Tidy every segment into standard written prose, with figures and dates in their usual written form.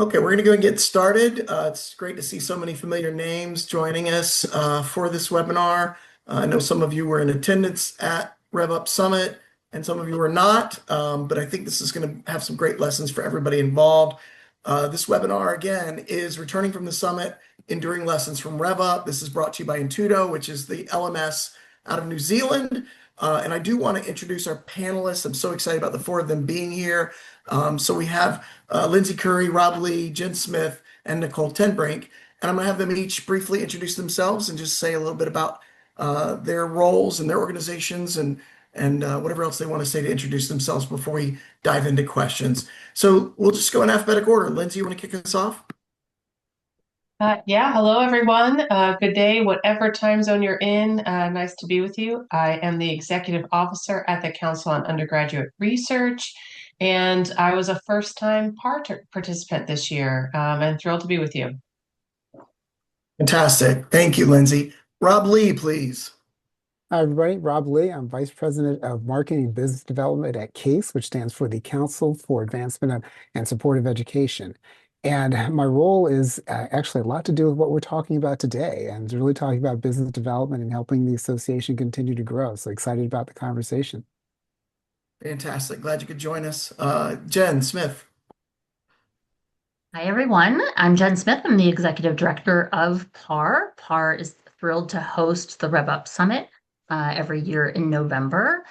Okay, we're going to go and get started. It's great to see so many familiar names joining us for this webinar. I know some of you were in attendance at RevUP Summit and some of you were not, but I think this is going to have some great lessons for everybody involved. This webinar, again, is returning from the summit, Enduring Lessons from RevUP. This is brought to you by Intuto, which is the LMS out of New Zealand. And I do want to introduce our panelists. I'm so excited about the four of them being here. So we have Lindsay, Currie, Robb Lee, Jen Smith, and Nicole Tenbrink. And I'm going to have them each briefly introduce themselves and just say a little bit about their roles and their organizations and whatever else they want to say to introduce themselves before we dive into questions. So we'll just go in alphabetical order. Lindsay, you want to kick us off? Yeah, hello everyone. Good day, whatever time zone you're in. Nice to be with you. I am the executive officer at the Council on Undergraduate Research, and I was a first-time participant this year, and thrilled to be with you. Fantastic. Thank you, Lindsay. Robb Lee, please. Hi, everybody. Robb Lee. I'm Vice President of Marketing and Business Development at CASE, which stands for the Council for Advancement and Supportive Education. And my role is actually a lot to do with what we're talking about today, and it's really talking about business development and helping the association continue to grow. So excited about the conversation. Fantastic. Glad you could join us. Jen Smith. Hi, everyone. I'm Jen Smith. I'm the Executive Director of PAR. PAR is thrilled to host the RevUP Summit every year in November.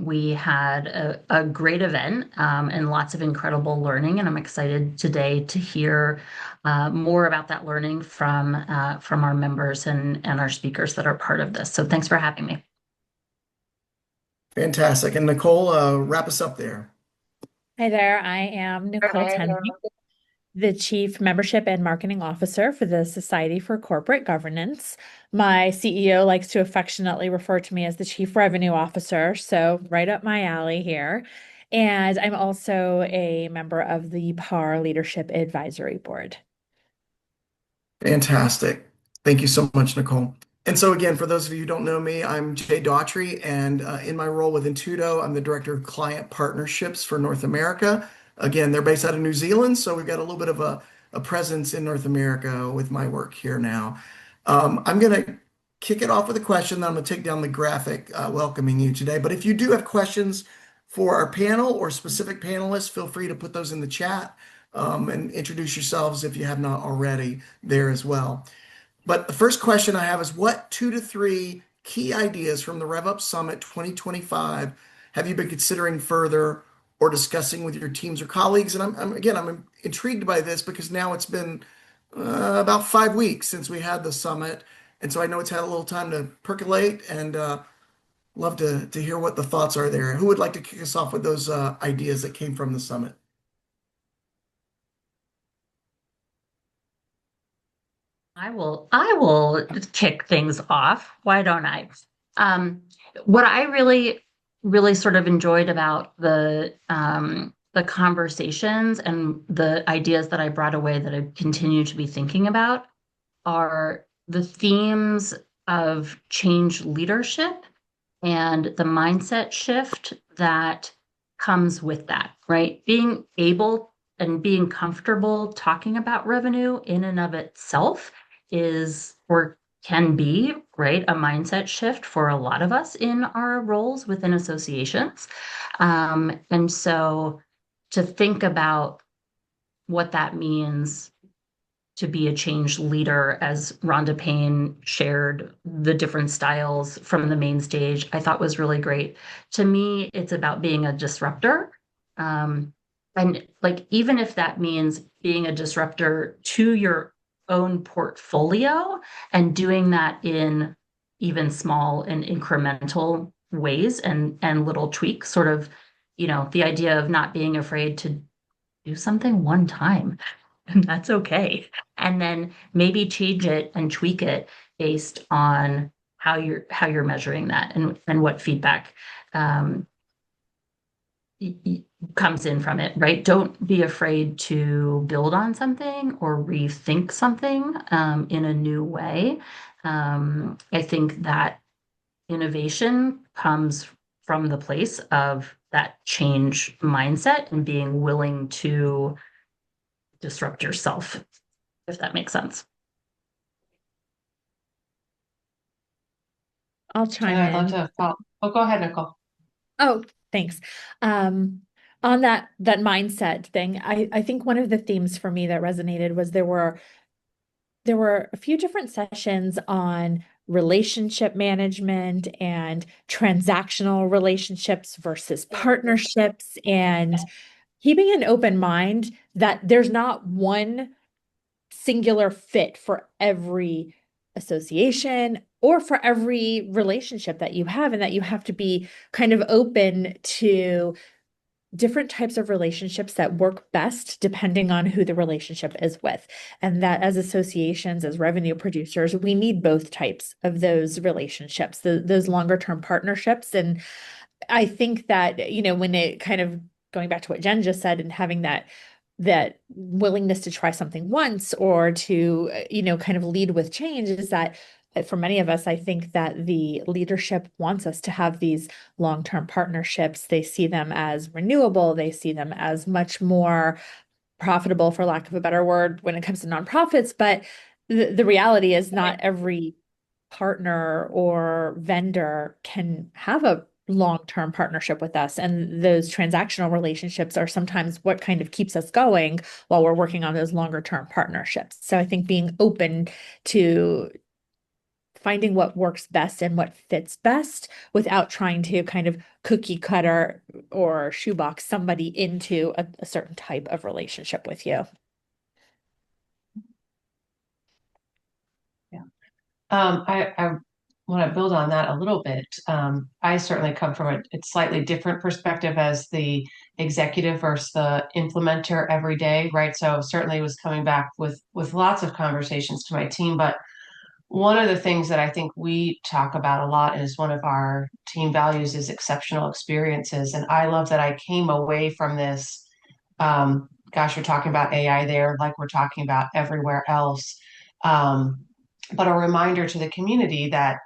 We had a great event and lots of incredible learning, and I'm excited today to hear more about that learning from our members and our speakers that are part of this. So thanks for having me. Fantastic. And Nicole, wrap us up there. Hi there, I am Nicole Tenby, the Chief Membership and Marketing Officer for the Society for Corporate Governance. My CEO likes to affectionately refer to me as the Chief Revenue Officer, so right up my alley here. And I'm also a member of the PAR Leadership Advisory Board. Fantastic. Thank you so much, Nicole. And so again, for those of you who don't know me, I'm Daughtry, and in my role with Intuto, I'm the Director of Client Partnerships for North America. Again, they're based out of New Zealand, so we've got a little bit of a presence in North America with my work here now. I'm going to kick it off with a question, then I'm going to take down the graphic welcoming you today. But if you do have questions for our panel or specific panelists, feel free to put those in the chat and introduce yourselves if you have not already there as well. But the first question I have is, what 2 to 3 key ideas from the RevUP Summit 2025 have you been considering further or discussing with your teams or colleagues? And I'm intrigued by this because now it's been about 5 weeks since we had the summit. And so I know it's had a little time to percolate, and love to hear what the thoughts are there. Who would like to kick us off with those ideas that came from the summit? I will kick things off. Why don't I? What I really sort of enjoyed about the conversations and the ideas that I brought away that I continue to be thinking about are the themes of change leadership and the mindset shift that comes with that, right? Being able and being comfortable talking about revenue in and of itself is or can be, right, a mindset shift for a lot of us in our roles within associations. And so to think about what that means to be a change leader, as Rhonda Payne shared the different styles from the main stage, I thought was really great. To me, it's about being a disruptor. And like, even if that means being a disruptor to your own portfolio and doing that in even small and incremental ways and little tweaks, sort of, the idea of not being afraid to do something one time, and that's okay. And then maybe change it and tweak it based on how you're measuring that and what feedback comes in from it, right? Don't be afraid to build on something or rethink something in a new way. I think that innovation comes from the place of that change mindset and being willing to disrupt yourself, if that makes sense. I'll chime I'd love in. to follow. Oh, go ahead, Nicole. Oh, thanks. On that mindset thing, I think one of the themes for me that resonated was there were a few different sessions on relationship management and transactional relationships versus partnerships, and keeping an open mind that there's not one singular fit for every association or for every relationship that you have, and that you have to be kind of open to different types of relationships that work best depending on who the relationship is with. And that as associations, as revenue producers, we need both types of those relationships, those longer term partnerships. And I think that, when it kind of going back to what Jen just said and having that willingness to try something once or to, kind of lead with change, is that for many of us, I think that the leadership wants us to have these long-term partnerships. They see them as renewable. They see them as much more profitable, for lack of a better word, when it comes to nonprofits. But the reality is not every partner or vendor can have a long-term partnership with us. And those transactional relationships are sometimes what kind of keeps us going while we're working on those longer-term partnerships. So I think being open to finding what works best and what fits best without trying to kind of cookie cutter or shoebox somebody into a certain type of relationship with you. Yeah. I want to build on that a little bit. I certainly come from a slightly different perspective as the executive versus the implementer every day, right? So certainly was coming back with lots of conversations to my team, but one of the things that I think we talk about a lot is one of our team values is exceptional experiences. And I love that I came away from this. Gosh, you're talking about AI there, like we're talking about everywhere else. But a reminder to the community that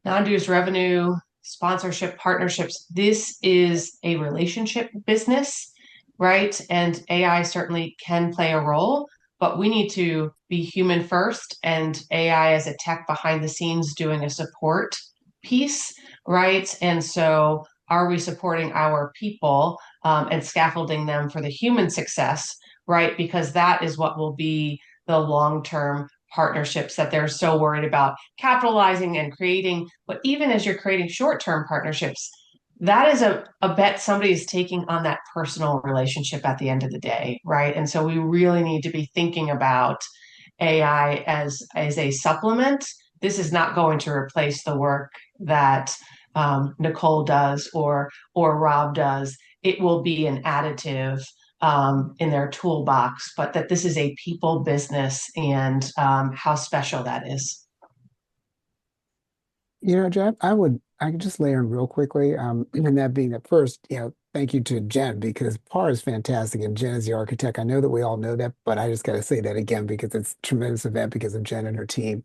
non-dues revenue, sponsorship, partnerships, this is a relationship business, right? And AI certainly can play a role, but we need to be human first and AI as a tech behind the scenes doing a support piece, right? And so are we supporting our people and scaffolding them for the human success, right? Because that is what will be the long-term partnerships that they're so worried about capitalizing and creating. But even as you're creating short-term partnerships, that is a bet somebody is taking on that personal relationship at the end of the day, right? And so we really need to be thinking about AI as a supplement. This is not going to replace the work that Nicole does or Robb does. It will be an additive in their toolbox, but that this is a people business and how special that is. Jeff, I could just layer in real quickly, and that being that first, thank you to Jen because PAR is fantastic and Jen is the architect. I know that we all know that, but I just got to say that again because it's a tremendous event because of Jen and her team.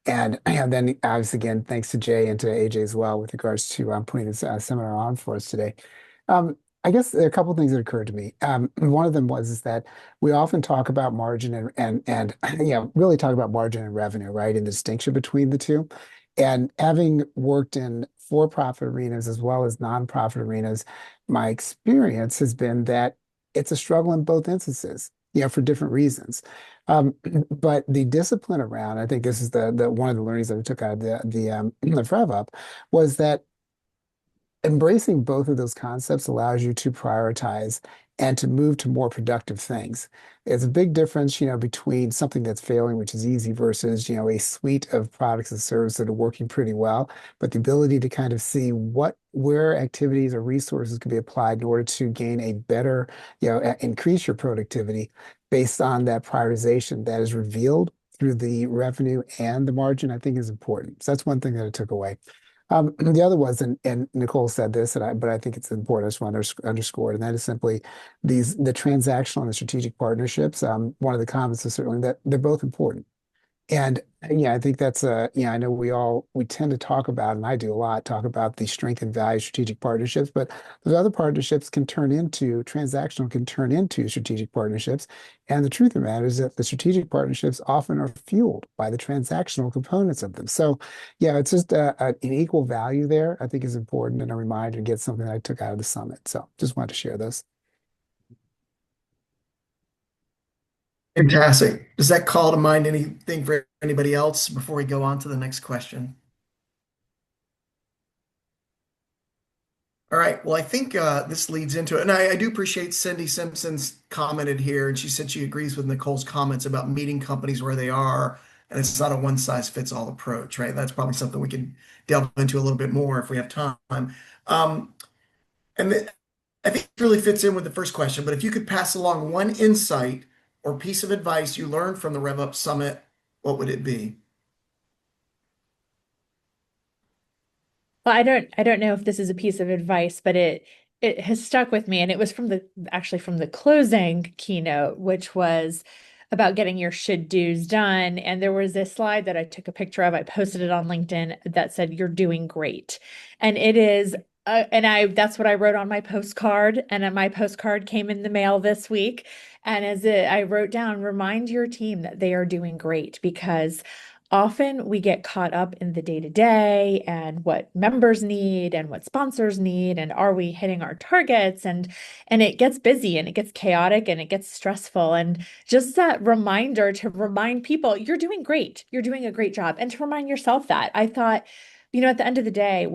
And then obviously again, thanks to Jay and to AJ as well with regards to putting this seminar on for us today. I guess there are a couple of things that occurred to me. One of them is that we often talk about margin and really talk about margin and revenue, right? And the distinction between the two. And having worked in for-profit arenas as well as nonprofit arenas, my experience has been that it's a struggle in both instances, for different reasons. But the discipline around, I think this is the one of the learnings that I took out of the RevUP was that embracing both of those concepts allows you to prioritize and to move to more productive things. It's a big difference, between something that's failing, which is easy, versus, a suite of products and services that are working pretty well. But the ability to kind of see where activities or resources can be applied in order to gain a better, increase your productivity based on that prioritization that is revealed through the revenue and the margin, I think is important. So that's one thing that I took away. The other was, and Nicole said this, but I think it's important. I just want to underscore it, and that is simply the transactional and the strategic partnerships. One of the comments is certainly that they're both important. And yeah, I think that's I know we tend to talk about, and I do a lot, talk about the strength and value of strategic partnerships, but those other partnerships can turn into transactional, can turn into strategic partnerships. And the truth of the matter is that the strategic partnerships often are fueled by the transactional components of them. So yeah, it's just an equal value there, I think is important, and a reminder to get something I took out of the summit. So just wanted to share this. Fantastic. Does that call to mind anything for anybody else before we go on to the next question? All right. Well, I think this leads into it. And I do appreciate Cindy Simpson's commented here. And she said she agrees with Nicole's comments about meeting companies where they are. And it's not a one size fits all approach, right? That's probably something we can delve into a little bit more if we have time. Um, I think it really fits in with the first question. But if you could pass along one insight or piece of advice you learned from the RevUP Summit, what would it be? Well, I don't know if this is a piece of advice, but it has stuck with me, and it was from the closing keynote, which was about getting your should do's done. And there was this slide that I took a picture of. I posted it on LinkedIn that said, "You're doing great," and it is. That's what I wrote on my postcard, and then my postcard came in the mail this week. And I wrote down, remind your team that they are doing great, because often we get caught up in the day to day and what members need and what sponsors need, and are we hitting our targets? And it gets busy and it gets chaotic and it gets stressful. And just that reminder to remind people, you're doing great, you're doing a great job, and to remind yourself that. I thought, at the end of the day,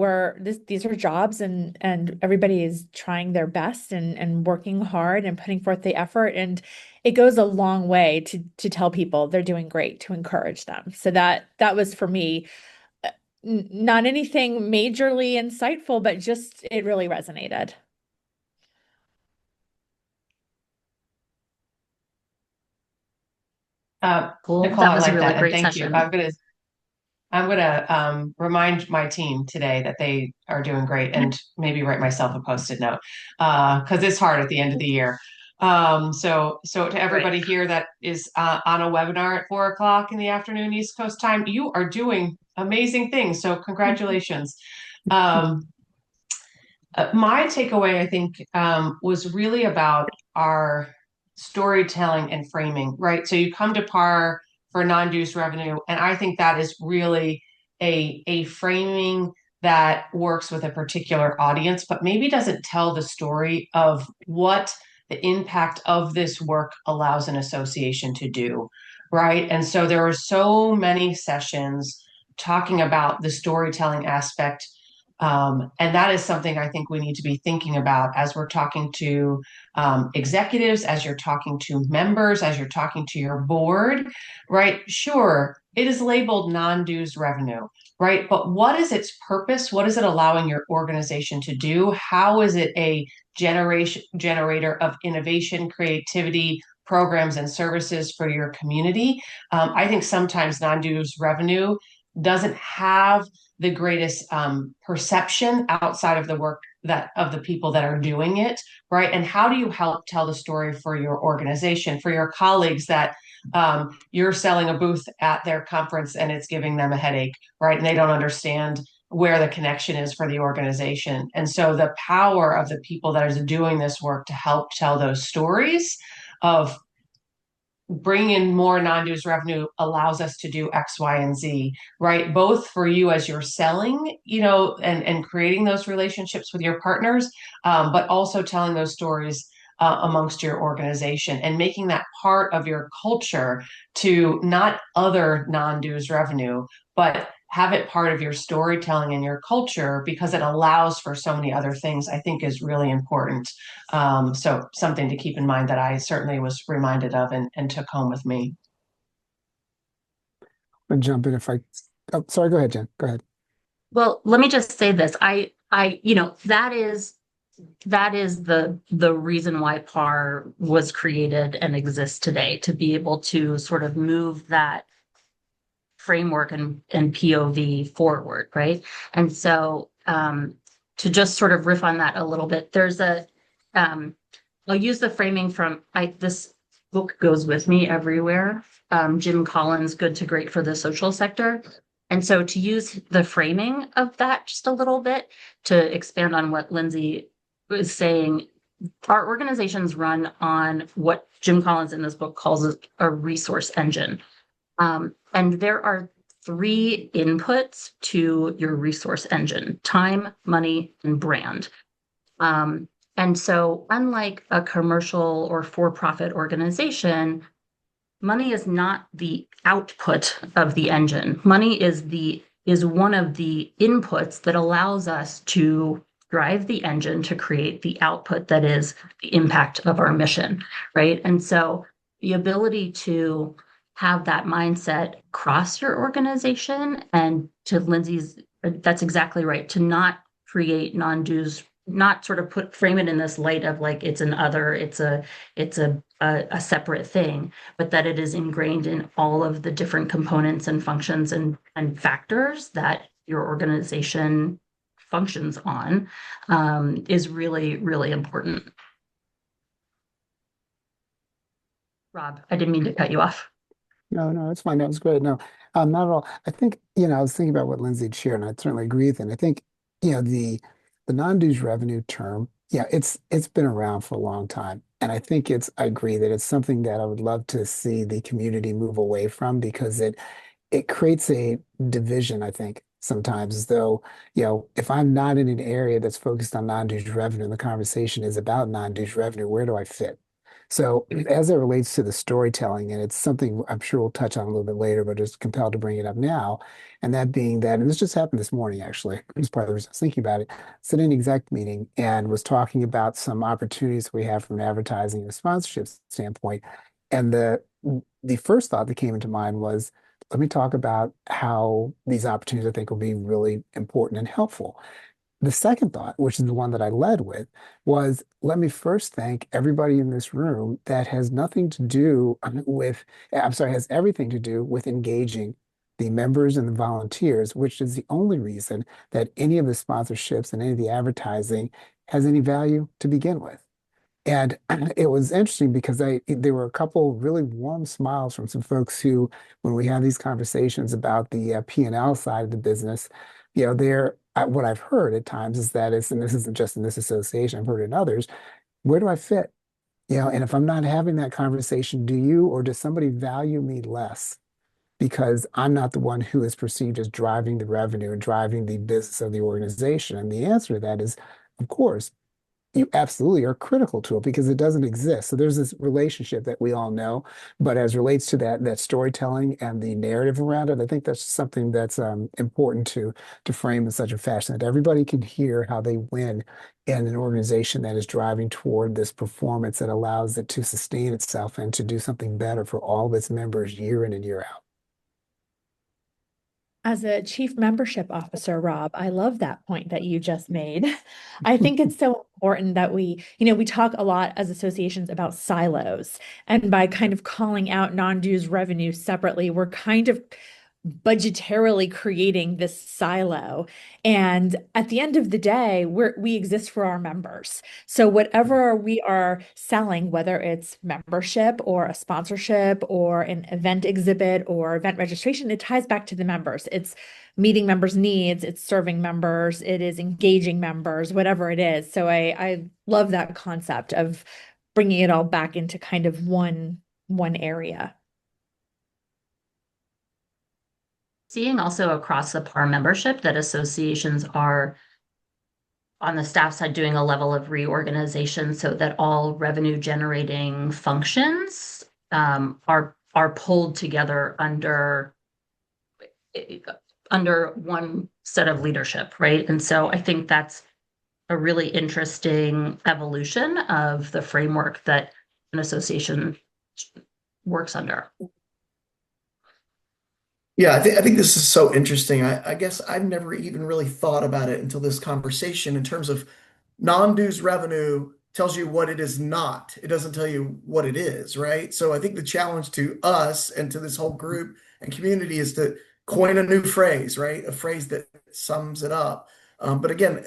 these are jobs, and everybody is trying their best and working hard and putting forth the effort, and it goes a long way to tell people they're doing great, to encourage them. So that was for me, not anything majorly insightful, but just it really resonated. Cool. Nicole, That I was a like really that, and great thank you. session. I'm gonna remind my team today that they are doing great, and maybe write myself a post-it note because it's hard at the end of the year. So to everybody here that is on a webinar at 4 o'clock in the afternoon East Coast time, you are doing amazing things. So congratulations. Um, my takeaway, I think, was really about our storytelling and framing, right? So you come to PAR for non-dues revenue, and I think that is really a framing that works with a particular audience, but maybe doesn't tell the story of what the impact of this work allows an association to do, right? And so there are so many sessions talking about the storytelling aspect, and that is something I think we need to be thinking about as we're talking to executives, as you're talking to members, as you're talking to your board, right? Sure, it is labeled non-dues revenue, right? But what is its purpose? What is it allowing your organization to do? How is it a generator of innovation, creativity, programs, and services for your community? I think sometimes non-dues revenue doesn't have the greatest perception outside of the work that of the people that are doing it, right? And how do you help tell the story for your organization, for your colleagues that you're selling a booth at their conference and it's giving them a headache, right? And they don't understand where the connection is for the organization. And so the power of the people that are doing this work to help tell those stories of bring in more non-dues revenue allows us to do X, Y, and Z, right? Both for you as you're selling, and creating those relationships with your partners, but also telling those stories amongst your organization and making that part of your culture to not other non-dues revenue, but have it part of your storytelling and your culture, because it allows for so many other things, I think is really important. So something to keep in mind that I certainly was reminded of and took home with me. I'll jump in if I. Oh, sorry. Go ahead, Jen. Go ahead. Well, let me just say this. That is the reason why PAR was created and exists today, to be able to sort of move that framework and POV forward, right? And so to just sort of riff on that a little bit, there's I'll use the framing from this book goes with me everywhere. Jim Collins' Good to Great for the Social Sector. And so to use the framing of that just a little bit to expand on what Lindsay was saying, our organizations run on what Jim Collins in this book calls a resource engine. And there are three inputs to your resource engine: time, money, and brand. And so unlike a commercial or for-profit organization, money is not the output of the engine. Money is one of the inputs that allows us to drive the engine to create the output that is the impact of our mission, right? And so the ability to have that mindset cross your organization, and to Lindsay's, that's exactly right, to not create non-dues, not sort of frame it in this light of like it's an other, it's a separate thing, but that it is ingrained in all of the different components and functions and factors that your organization functions on, is really, really important. Rob, I didn't mean to cut you off. No, it's fine. That was great. No, not at all. I think, I was thinking about what Lindsay had shared, and I certainly agree with it. And I think, the non-dues revenue term, it's been around for a long time. And I agree that it's something that I would love to see the community move away from, because it creates a division, I think, sometimes, as though, if I'm not in an area that's focused on non-dues revenue and the conversation is about non-dues revenue, where do I fit? So as it relates to the storytelling, and it's something I'm sure we'll touch on a little bit later, but just compelled to bring it up now, and that being that, and this just happened this morning, actually, it's part of the reason I was thinking about it, sitting in an exec meeting and was talking about some opportunities we have from an advertising and sponsorship standpoint. And the first thought that came into mind was, let me talk about how these opportunities I think will be really important and helpful. The second thought, which is the one that I led with, was, let me first thank everybody in this room that has nothing to do with, has everything to do with engaging the members and the volunteers, which is the only reason that any of the sponsorships and any of the advertising has any value to begin with. And it was interesting because there were a couple really warm smiles from some folks who, when we have these conversations about the P&L side of the business, what I've heard at times is that and this isn't just in this association, I've heard it in others, where do I fit? And if I'm not having that conversation, do you or does somebody value me less because I'm not the one who is perceived as driving the revenue and driving the business of the organization? And the answer to that is, of course, you absolutely are critical to it because it doesn't exist. So there's this relationship that we all know, but as relates to that storytelling and the narrative around it, I think that's something that's important to frame in such a fashion that everybody can hear how they win in an organization that is driving toward this performance that allows it to sustain itself and to do something better for all of its members year in and year out. As a chief membership officer, Rob, I love that point that you just made. I think it's so important that we talk a lot as associations about silos. And by kind of calling out non-dues revenue separately, we're kind of budgetarily creating this silo. And at the end of the day, we exist for our members. So whatever we are selling, whether it's membership or a sponsorship or an event exhibit or event registration, it ties back to the members. It's meeting members' needs, it's serving members, it is engaging members, whatever it is. So I love that concept of bringing it all back into kind of one area. Seeing also across the PAR membership that associations are on the staff side doing a level of reorganization so that all revenue generating functions are pulled together under one set of leadership, right? And so I think that's a really interesting evolution of the framework that an association works under. Yeah, I think this is so interesting. I guess I've never even really thought about it until this conversation in terms of non-dues revenue tells you what it is not. It doesn't tell you what it is, right? So I think the challenge to us and to this whole group and community is to coin a new phrase, right? A phrase that sums it up. But again,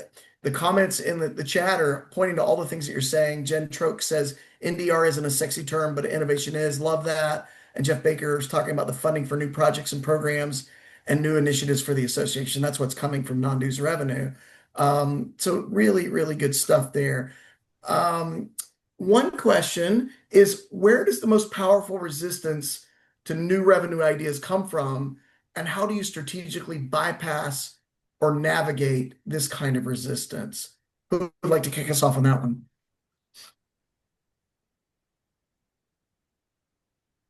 the comments in the chat are pointing to all the things that you're saying. Jen Troke says NDR isn't a sexy term, but innovation is. Love that. And Jeff Baker is talking about the funding for new projects and programs and new initiatives for the association. That's what's coming from non-dues revenue. So really, really good stuff there. One question is, where does the most powerful resistance to new revenue ideas come from? And how do you strategically bypass or navigate this kind of resistance? Who would like to kick us off on that one?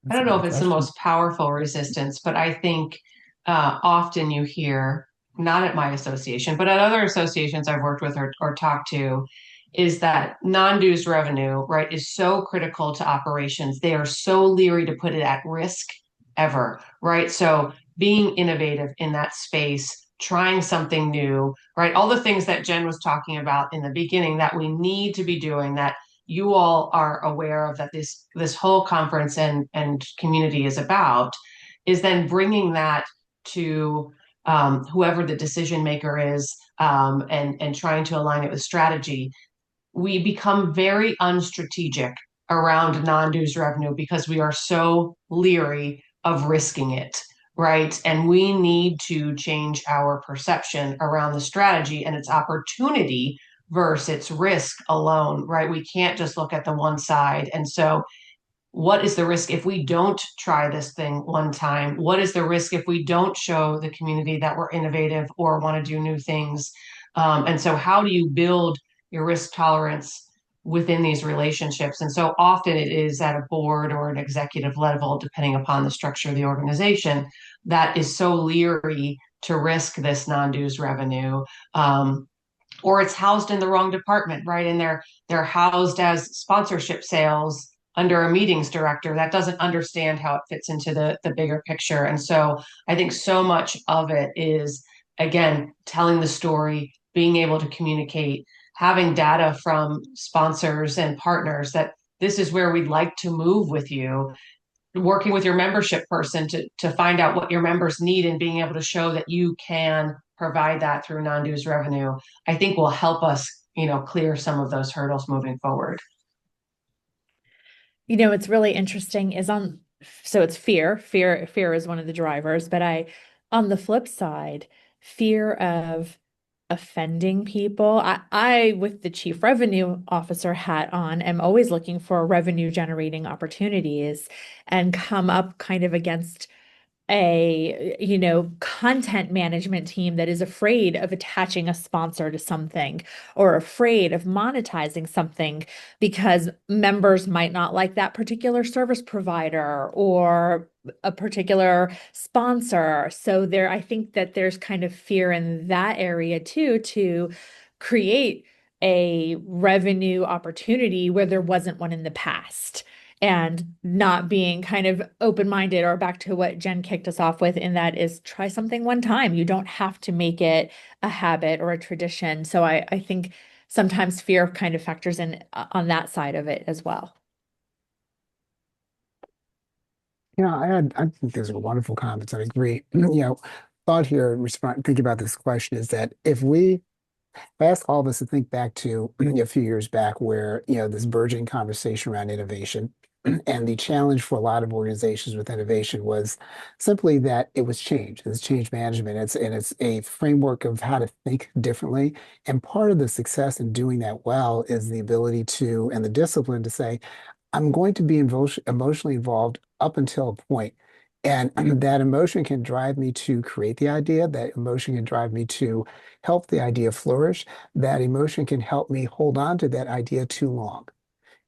I don't know if it's the most powerful resistance, but I think often you hear, not at my association, but at other associations I've worked with or talked to, is that non-dues revenue, right, is so critical to operations. They are so leery to put it at risk ever, right? So being innovative in that space, trying something new, right? All the things that Jen was talking about in the beginning that we need to be doing, that you all are aware of, that this whole conference and community is about, is then bringing that to whoever the decision maker is, and trying to align it with strategy. We become very unstrategic around non-dues revenue because we are so leery of risking it, right? And we need to change our perception around the strategy and its opportunity versus its risk alone, right? We can't just look at the one side. And so what is the risk if we don't try this thing one time? What is the risk if we don't show the community that we're innovative or want to do new things? And so how do you build your risk tolerance within these relationships? And so often it is at a board or an executive level, depending upon the structure of the organization, that is so leery to risk this non-dues revenue. Or it's housed in the wrong department, right? And they're housed as sponsorship sales under a meetings director that doesn't understand how it fits into the bigger picture. And so I think so much of it is, again, telling the story, being able to communicate, having data from sponsors and partners that this is where we'd like to move with you, working with your membership person to find out what your members need and being able to show that you can provide that through non-dues revenue, I think will help us, clear some of those hurdles moving forward. It's really interesting so it's fear is one of the drivers, but on the flip side, fear of offending people. I, with the chief revenue officer hat on, am always looking for revenue generating opportunities and come up kind of against a content management team that is afraid of attaching a sponsor to something or afraid of monetizing something because members might not like that particular service provider or a particular sponsor. So I think that there's kind of fear in that area too, to create a revenue opportunity where there wasn't one in the past, and not being kind of open-minded, or back to what Jen kicked us off with, and that is try something one time. You don't have to make it a habit or a tradition. So I think sometimes fear kind of factors in on that side of it as well. I think those are wonderful comments. I agree. Thought here, thinking about this question is that if I ask all of us to think back to a few years back where, this burgeoning conversation around innovation, and the challenge for a lot of organizations with innovation was simply that it was change. It's change management. It's a framework of how to think differently. And part of the success in doing that well is the ability to, and the discipline to say, I'm going to be emotionally involved up until a point. And that emotion can drive me to create the idea. That emotion can drive me to help the idea flourish. That emotion can help me hold on to that idea too long,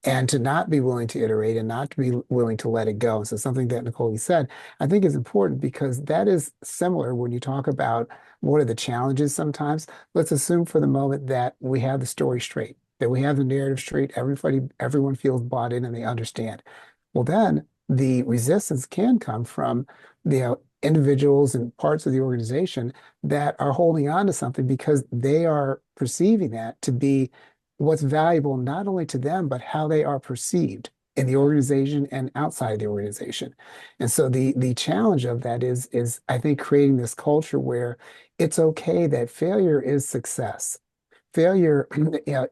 and to not be willing to iterate and not to be willing to let it go. So something that Nicole said, I think is important, because that is similar when you talk about what are the challenges sometimes. Let's assume for the moment that we have the story straight, that we have the narrative straight, everyone feels bought in and they understand. Well, then the resistance can come from the individuals and parts of the organization that are holding on to something because they are perceiving that to be what's valuable not only to them, but how they are perceived in the organization and outside of the organization. And so the challenge of that is I think creating this culture where it's okay that failure is success. failure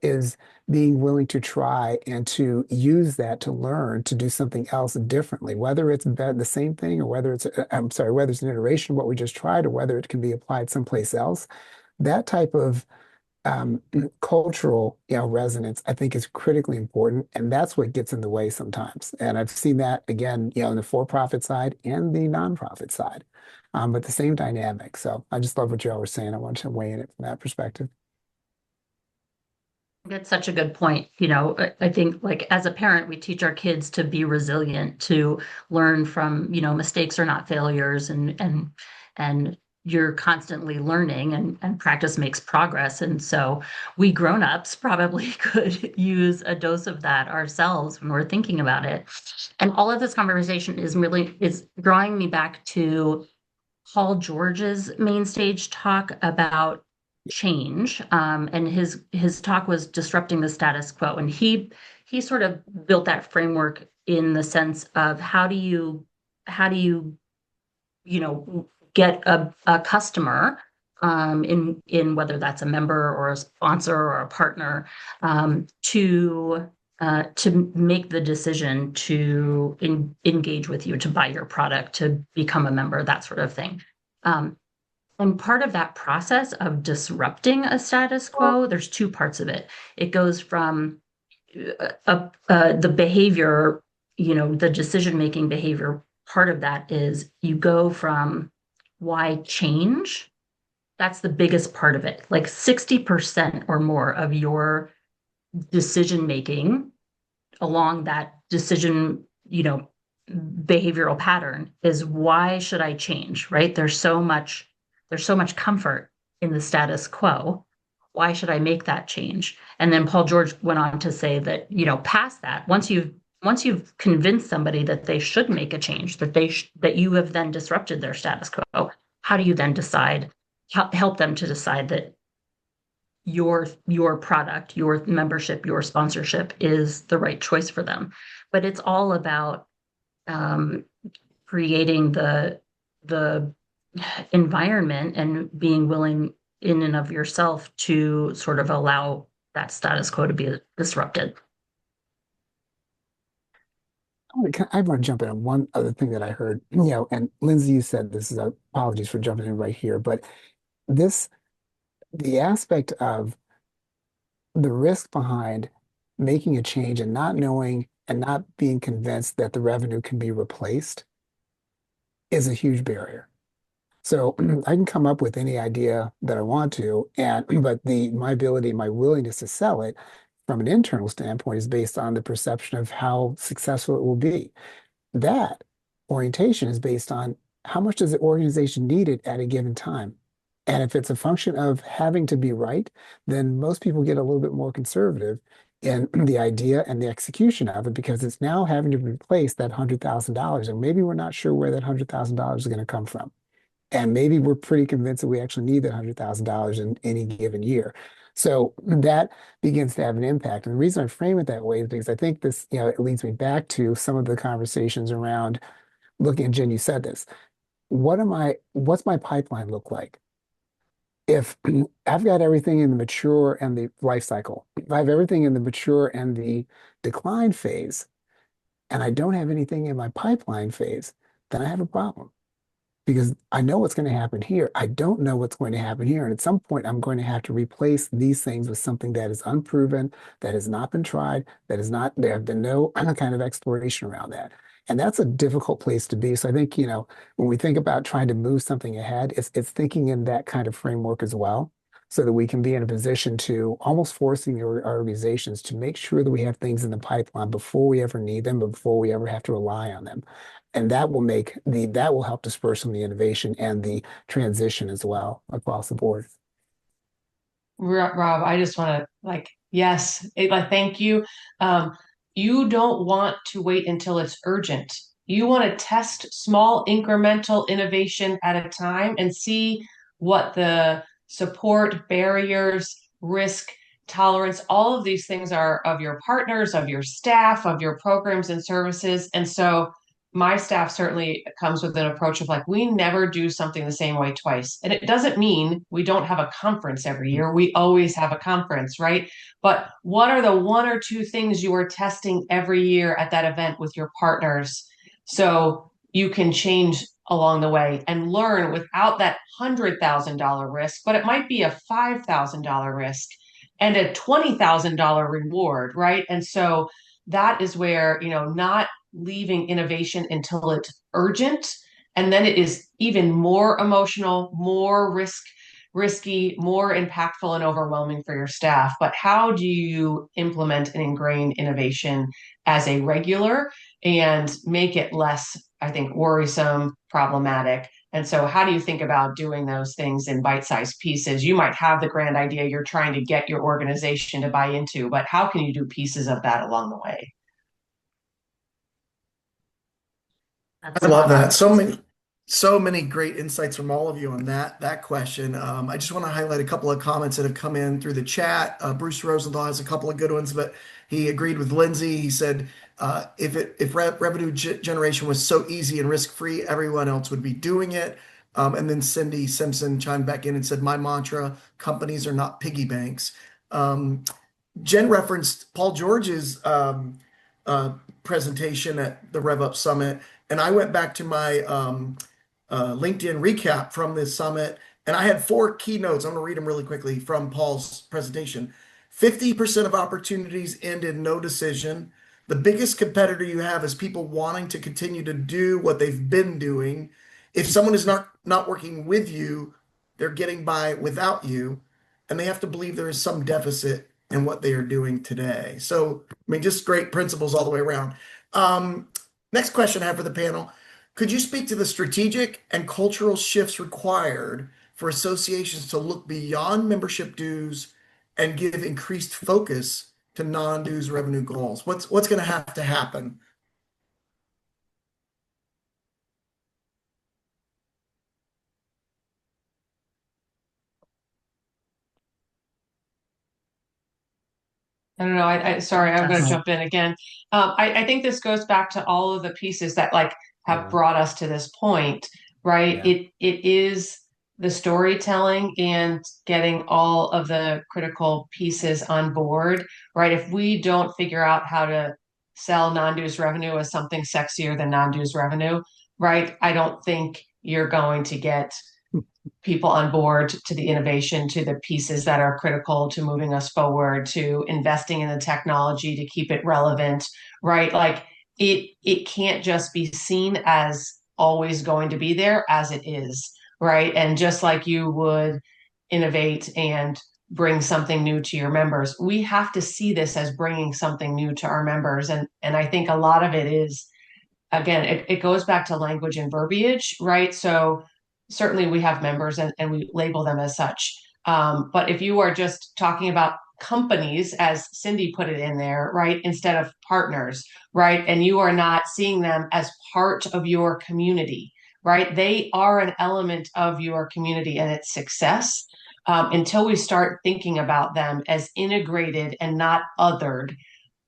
is being willing to try and to use that to learn to do something else differently, whether it's the same thing or whether it's, I'm sorry, whether it's an iteration of what we just tried or whether it can be applied someplace else. That type of um, cultural, resonance, I think is critically important, and that's what gets in the way sometimes. And I've seen that again, in the for-profit side and the nonprofit side, but the same dynamic. So I just love what y'all were saying. I wanted to weigh in it from that perspective. That's such a good point. I think like as a parent, we teach our kids to be resilient, to learn from, mistakes are not failures and you're constantly learning and practice makes progress. And so we grown-ups probably could use a dose of that ourselves when we're thinking about it. And all of this conversation is drawing me back to Paul George's main stage talk about change, and his talk was disrupting the status quo, and he sort of built that framework in the sense of how do you get a customer, in whether that's a member or a sponsor or a partner, to make the decision to engage with you, to buy your product, to become a member, that sort of thing. And part of that process of disrupting a status quo, there's two parts of it. It goes from the behavior, the decision-making behavior. Part of that is you go from why change. That's the biggest part of it. Like 60% or more of your decision-making along that decision, behavioral pattern is why should I change, right? There's so much comfort in the status quo. Why should I make that change? And then Paul George went on to say that, past that, once you've convinced somebody that they should make a change, that you have then disrupted their status quo, how do you then help them to decide that your product, your membership, your sponsorship is the right choice for them? But it's all about creating the environment and being willing in and of yourself to sort of allow that status quo to be disrupted. I want to jump in on one other thing that I heard, and Lindsay, you said this is apologies for jumping in right here, but the aspect of the risk behind making a change and not knowing and not being convinced that the revenue can be replaced is a huge barrier. So I can come up with any idea that I want to, but my ability, my willingness to sell it from an internal standpoint is based on the perception of how successful it will be. That orientation is based on how much does the organization need it at a given time. And if it's a function of having to be right, then most people get a little bit more conservative in the idea and the execution of it because it's now having to replace that $100,000. And maybe we're not sure where that $100,000 is going to come from. And maybe we're pretty convinced that we actually need that $100,000 in any given year. So that begins to have an impact. And the reason I frame it that way is because I think this, it leads me back to some of the conversations around looking, and Jen, you said this, what's my pipeline look like? If I've got everything in the mature and the life cycle, if I have everything in the mature and the decline phase, and I don't have anything in my pipeline phase, then I have a problem because I know what's going to happen here. I don't know what's going to happen here. And at some point, I'm going to have to replace these things with something that is unproven, that has not been tried, there have been no kind of exploration around that. And that's a difficult place to be. So I think, when we think about trying to move something ahead, it's thinking in that kind of framework as well, so that we can be in a position to almost forcing our organizations to make sure that we have things in the pipeline before we ever need them, but before we ever have to rely on them. And that will help disperse some of the innovation and the transition as well across the board. Rob, I just want to yes, thank you. You don't want to wait until it's urgent. You want to test small incremental innovation at a time and see what the support, barriers, risk, tolerance, all of these things are of your partners, of your staff, of your programs and services. And so my staff certainly comes with an approach of like, we never do something the same way twice. And it doesn't mean we don't have a conference every year. We always have a conference, right? But what are the one or two things you are testing every year at that event with your partners so you can change along the way and learn without that $100,000 risk, but it might be a $5,000 risk and a $20,000 reward, right? And so that is where, not leaving innovation until it's urgent. And then it is even more emotional, more risky, more impactful and overwhelming for your staff. But how do you implement and ingrain innovation as a regular and make it less, I think, worrisome, problematic? And so how do you think about doing those things in bite-sized pieces? You might have the grand idea you're trying to get your organization to buy into, but how can you do pieces of that along the way? I love that. So many great insights from all of you on that question. I just want to highlight a couple of comments that have come in through the chat. Bruce Rosenthal has a couple of good ones, but he agreed with Lindsay. He said, if revenue generation was so easy and risk-free, everyone else would be doing it. And then Cindy Simpson chimed back in and said, my mantra, companies are not piggy banks. Jen referenced Paul George's presentation at the RevUP Summit, and I went back to my LinkedIn recap from this summit, and I had 4 keynotes. I'm going to read them really quickly from Paul's presentation. 50% of opportunities end in no decision. The biggest competitor you have is people wanting to continue to do what they've been doing. If someone is not working with you, they're getting by without you, and they have to believe there is some deficit in what they are doing today. So, I mean, just great principles all the way around. Next question I have for the panel. Could you speak to the strategic and cultural shifts required for associations to look beyond membership dues and give increased focus to non-dues revenue goals? What's going to have to happen? I don't know. Sorry, I'm going to jump in again. I think this goes back to all of the pieces that have brought us to this point, right? Yeah. It is the storytelling and getting all of the critical pieces on board, right? If we don't figure out how to sell non-dues revenue as something sexier than non-dues revenue, right? I don't think you're going to get people on board to the innovation, to the pieces that are critical to moving us forward, to investing in the technology to keep it relevant, right? Like it can't just be seen as always going to be there as it is, right? And just like you would innovate and bring something new to your members, we have to see this as bringing something new to our members. And I think a lot of it is, again, it goes back to language and verbiage, right? So certainly we have members and we label them as such. But if you are just talking about companies, as Cindy put it in there, right, instead of partners, right, and you are not seeing them as part of your community, right, they are an element of your community and its success. Until we start thinking about them as integrated and not othered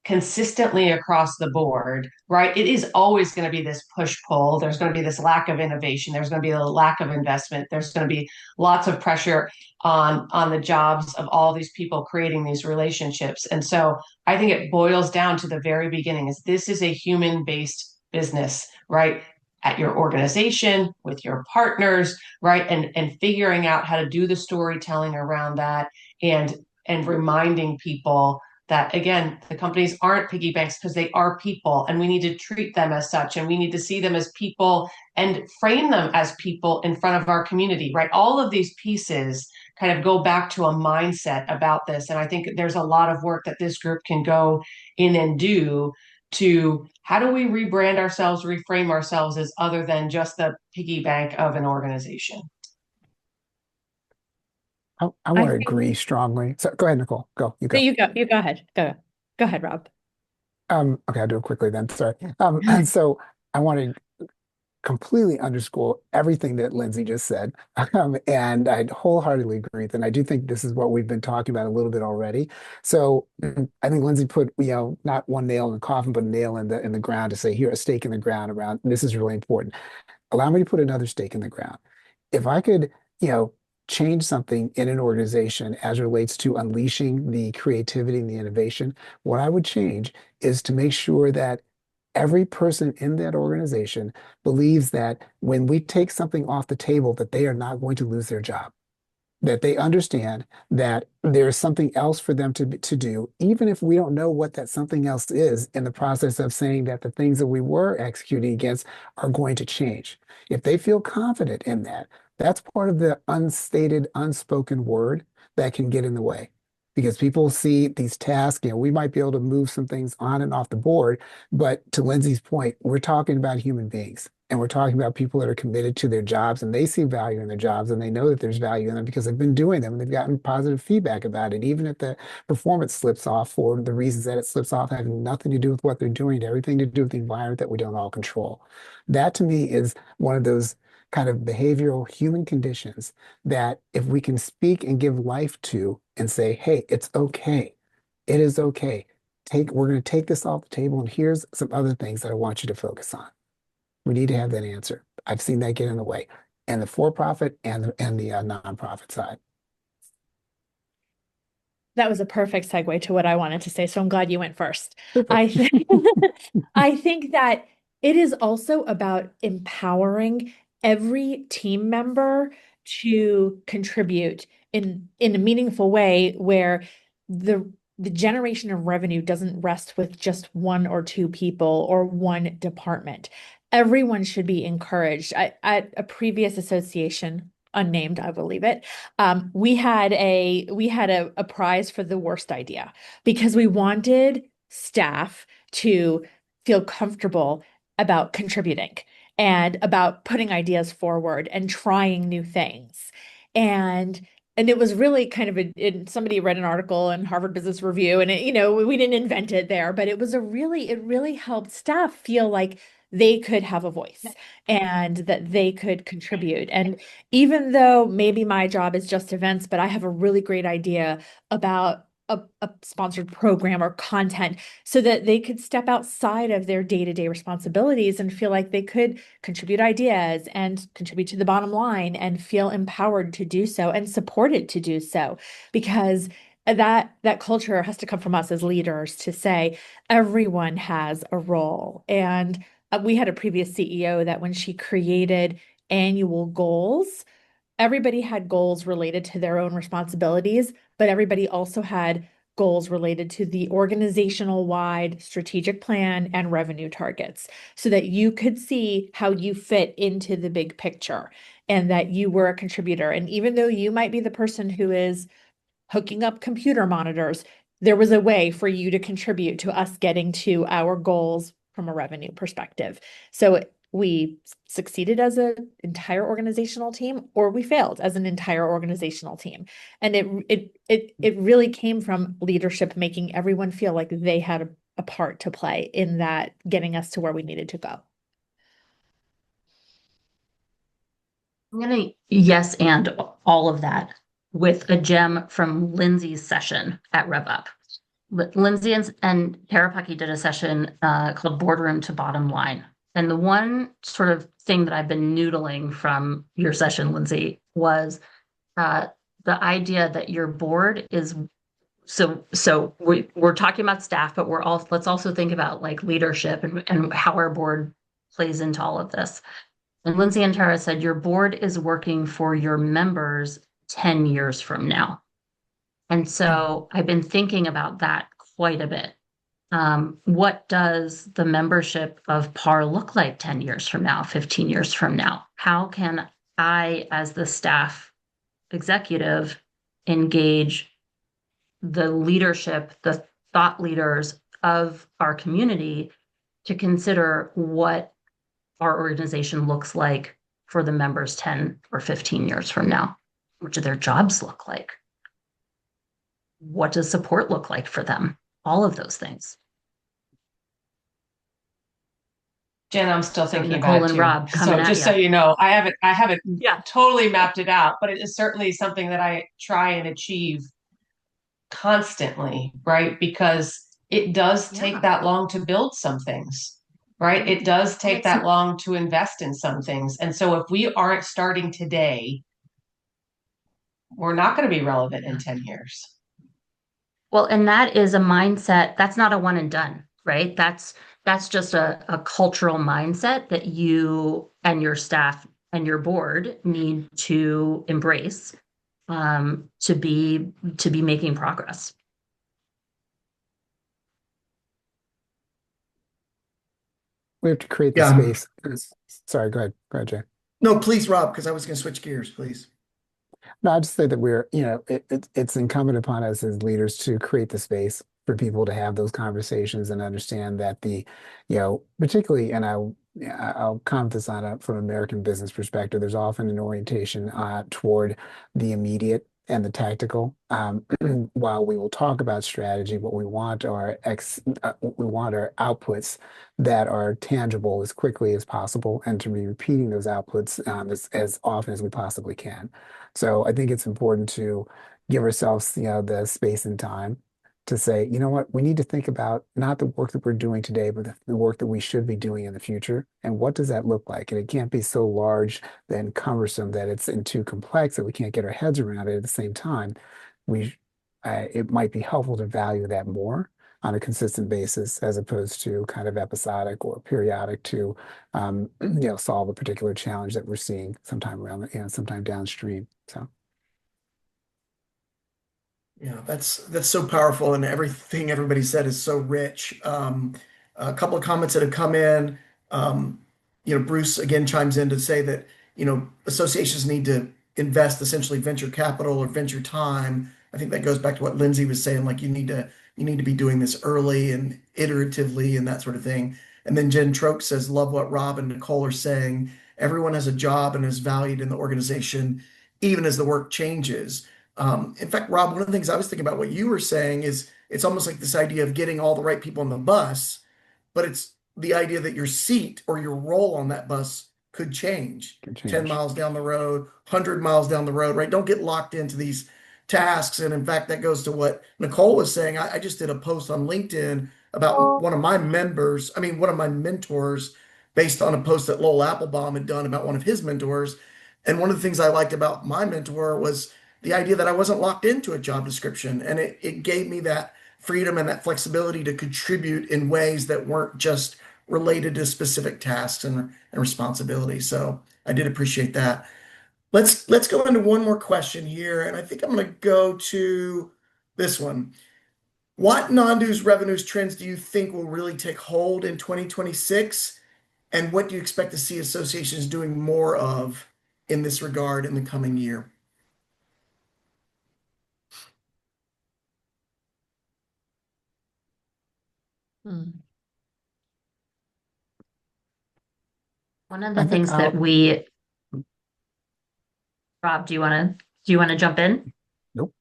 consistently across the board, right? It is always going to be this push-pull. There's going to be this lack of innovation. There's going to be a lack of investment. There's going to be lots of pressure on the jobs of all these people creating these relationships. And so I think it boils down to the very beginning is this is a human-based business, right? At your organization, with your partners, right? And figuring out how to do the storytelling around that and reminding people that, again, the companies aren't piggy banks because they are people and we need to treat them as such and we need to see them as people and frame them as people in front of our community, right? All of these pieces kind of go back to a mindset about this. And I think there's a lot of work that this group can go in and do to how do we rebrand ourselves, reframe ourselves as other than just the piggy bank of an organization. I want to agree strongly. So go ahead, Nicole. Go. You go. You go ahead. Go ahead, Rob. Okay, I'll do it quickly then. Sorry. And so I want to completely underscore everything that Lindsay just said. And I wholeheartedly agree with it. And I do think this is what we've been talking about a little bit already. So I think Lindsay put, not one nail in the coffin, but a nail in the ground to say, here, a stake in the ground around this is really important. Allow me to put another stake in the ground. If I could, you know, change something in an organization as it relates to unleashing the creativity and the innovation, what I would change is to make sure that every person in that organization believes that when we take something off the table, that they are not going to lose their job, that they understand that there's something else for them to do, even if we don't know what that something else is, in the process of saying that the things that we were executing against are going to change. If they feel confident in that, that's part of the unstated, unspoken word that can get in the way. Because people see these tasks, we might be able to move some things on and off the board, but to Lindsay's point, we're talking about human beings. And we're talking about people that are committed to their jobs and they see value in their jobs and they know that there's value in them because they've been doing them and they've gotten positive feedback about it. Even if the performance slips off for the reasons that it slips off, having nothing to do with what they're doing, everything to do with the environment that we don't all control. That to me is one of those kind of behavioral human conditions that if we can speak and give life to and say, hey, it's okay. It is okay. We're going to take this off the table and here's some other things that I want you to focus on. We need to have that answer. I've seen that get in the way, and the for-profit and the nonprofit side. That was a perfect segue to what I wanted to say. So I'm glad you went first. Perfect. I think I think that it is also about empowering every team member to contribute in a meaningful way where the generation of revenue doesn't rest with just one or two people or one department. Everyone should be encouraged. At a previous association, unnamed, I will leave it. We had a prize for the worst idea because we wanted staff to feel comfortable about contributing and about putting ideas forward and trying new things. And it was really kind of somebody read an article in Harvard Business Review, and we didn't invent it there, but it really helped staff feel like they could have a voice and that they could contribute. And even though maybe my job is just events, but I have a really great idea about a sponsored program or content so that they could step outside of their day-to-day responsibilities and feel like they could contribute ideas and contribute to the bottom line and feel empowered to do so and supported to do so. Because that culture has to come from us as leaders to say everyone has a role. And we had a previous CEO that when she created annual goals, everybody had goals related to their own responsibilities, but everybody also had goals related to the organizational wide strategic plan and revenue targets so that you could see how you fit into the big picture and that you were a contributor. And even though you might be the person who is hooking up computer monitors, there was a way for you to contribute to us getting to our goals from a revenue perspective. So we succeeded as an entire organizational team, or we failed as an entire organizational team. And it really came from leadership making everyone feel like they had a part to play in that getting us to where we needed to go. I'm going to yes and all of that with a gem from Lindsay's session at RevUP. Lindsay and Tara Puckey did a session called Boardroom to Bottom Line. And the one sort of thing that I've been noodling from your session, Lindsay, was the idea that your board is so we're talking about staff, but let's also think about like leadership and how our board plays into all of this. And Lindsay and Tara said your board is working for your members 10 years from now. And so I've been thinking about that quite a bit. What does the membership of PAR look like 10 years from now, 15 years from now? How can I, as the staff executive, engage the leadership, the thought leaders of our community to consider what our organization looks like for the members 10 or 15 years from now? What do their jobs look like? What does support look like for them? All of those things. Jen, I'm still So thinking about Nicole it and too. Robb coming So at just so you. you know, I haven't Yeah. totally mapped it out, but it is certainly something that I try and achieve constantly, right? Because it does take Yeah. that long to build some things, right? It does And take that long to invest in some things. And so if we aren't starting today, we're not going to be relevant in 10 years. Well, and that is a mindset. That's not a one and done, right? That's just a cultural mindset that you and your staff and your board need to embrace to be making progress. We have to create the Yeah. space. Sorry, go ahead. Go ahead, Jay. No, please, Rob, because I was going to switch gears, please. No, I just say that we're, it's incumbent upon us as leaders to create the space for people to have those conversations and understand that particularly, and I'll comment this on from an American business perspective, there's often an orientation toward the immediate and the tactical. While we will talk about strategy, what we want our outputs that are tangible as quickly as possible, and to be repeating those outputs as often as we possibly can. So I think it's important to give ourselves, the space and time to say, you know what, we need to think about not the work that we're doing today, but the work that we should be doing in the future. And what does that look like? And it can't be so large and cumbersome that it's too complex that we can't get our heads around it. At the same time, we it might be helpful to value that more on a consistent basis as opposed to kind of episodic or periodic to solve a particular challenge that we're seeing sometime around, sometime downstream. So Yeah, that's so powerful, and everything everybody said is so rich. A couple of comments that have come in. Um, Bruce again chimes in to say that associations need to invest essentially venture capital or venture time. I think that goes back to what Lindsay was saying, like you need to be doing this early and iteratively and that sort of thing. And then Jen Troke says, love what Rob and Nicole are saying. Everyone has a job and is valued in the organization, even as the work changes. In fact, Rob, one of the things I was thinking about what you were saying is it's almost like this idea of getting all the right people on the bus, but it's the idea that your seat or your role on that bus could change can 10 change. miles down the road, 100 miles down the road, right? Don't get locked into these tasks. And in fact, that goes to what Nicole was saying. I just did a post on LinkedIn about one of my members, I mean, one of my mentors, based on a post that Lowell Applebaum had done about one of his mentors. And one of the things I liked about my mentor was the idea that I wasn't locked into a job description. And it gave me that freedom and that flexibility to contribute in ways that weren't just related to specific tasks and responsibilities. So I did appreciate that. Let's go into one more question here, and I think I'm going to go to this one. What non-dues revenues trends do you think will really take hold in 2026? And what do you expect to see associations doing more of in this regard in the coming year? Hmm. One of I the think things that Rob, do you want to jump in? nope.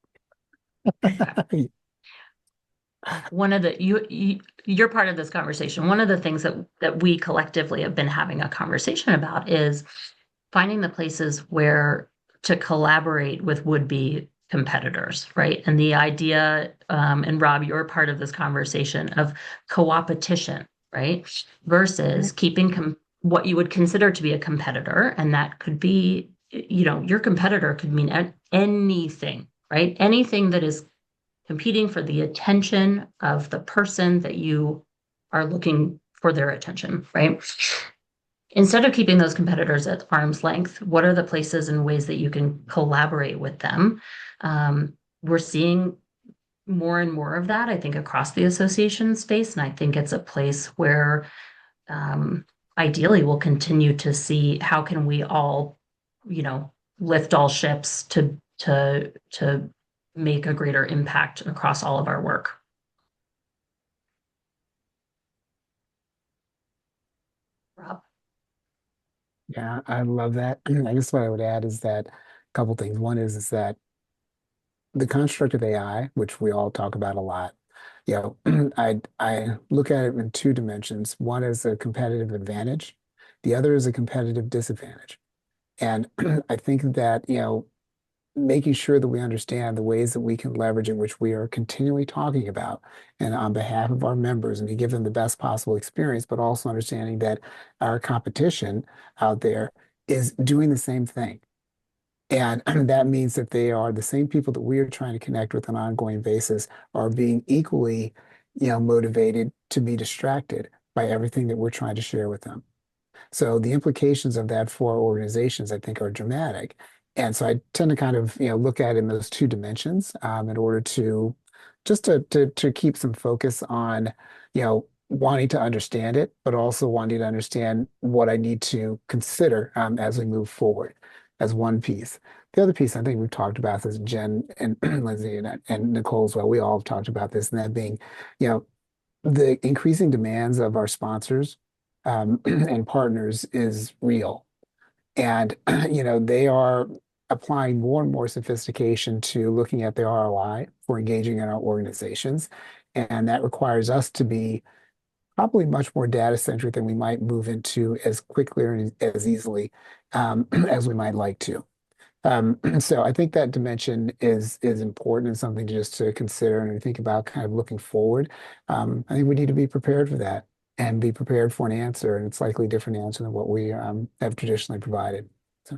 One of the you're part of this conversation. One of the things that we collectively have been having a conversation about is finding the places where to collaborate with would-be competitors, right? And the idea, and Rob, you're part of this conversation of co-opetition, right? Versus keeping what you would consider to be a competitor, and that could be, your competitor could mean anything, right? Anything that is competing for the attention of the person that you are looking for their attention, right? Instead of keeping those competitors at arm's length, what are the places and ways that you can collaborate with them? We're seeing more and more of that, I think, across the association space. And I think it's a place where ideally we'll continue to see how can we all, lift all ships to make a greater impact across all of our work. Rob? Yeah, I love that. I guess what I would add is that a couple things. One is that the construct of AI, which we all talk about a lot, I look at it in two dimensions. One is a competitive advantage, the other is a competitive disadvantage. And I think that, making sure that we understand the ways that we can leverage in which we are continually talking about and on behalf of our members and to give them the best possible experience, but also understanding that our competition out there is doing the same thing. And that means that they are the same people that we are trying to connect with on an ongoing basis are being equally, motivated to be distracted by everything that we're trying to share with them. So the implications of that for our organizations, I think, are dramatic. And so I tend to kind of, look at it in those two dimensions in order to just to keep some focus on, wanting to understand it, but also wanting to understand what I need to consider as we move forward as one piece. The other piece I think we've talked about this, Jen and Lindsay and Nicole as well. We all have talked about this, and that being, you know, the increasing demands of our sponsors and partners is real. And, they are applying more and more sophistication to looking at the ROI for engaging in our organizations. And that requires us to be probably much more data centric than we might move into as quickly and as easily as we might like to. So I think that dimension is important and something just to consider and think about kind of looking forward. I think we need to be prepared for that and be prepared for an answer, and it's likely a different answer than what we have traditionally provided. So.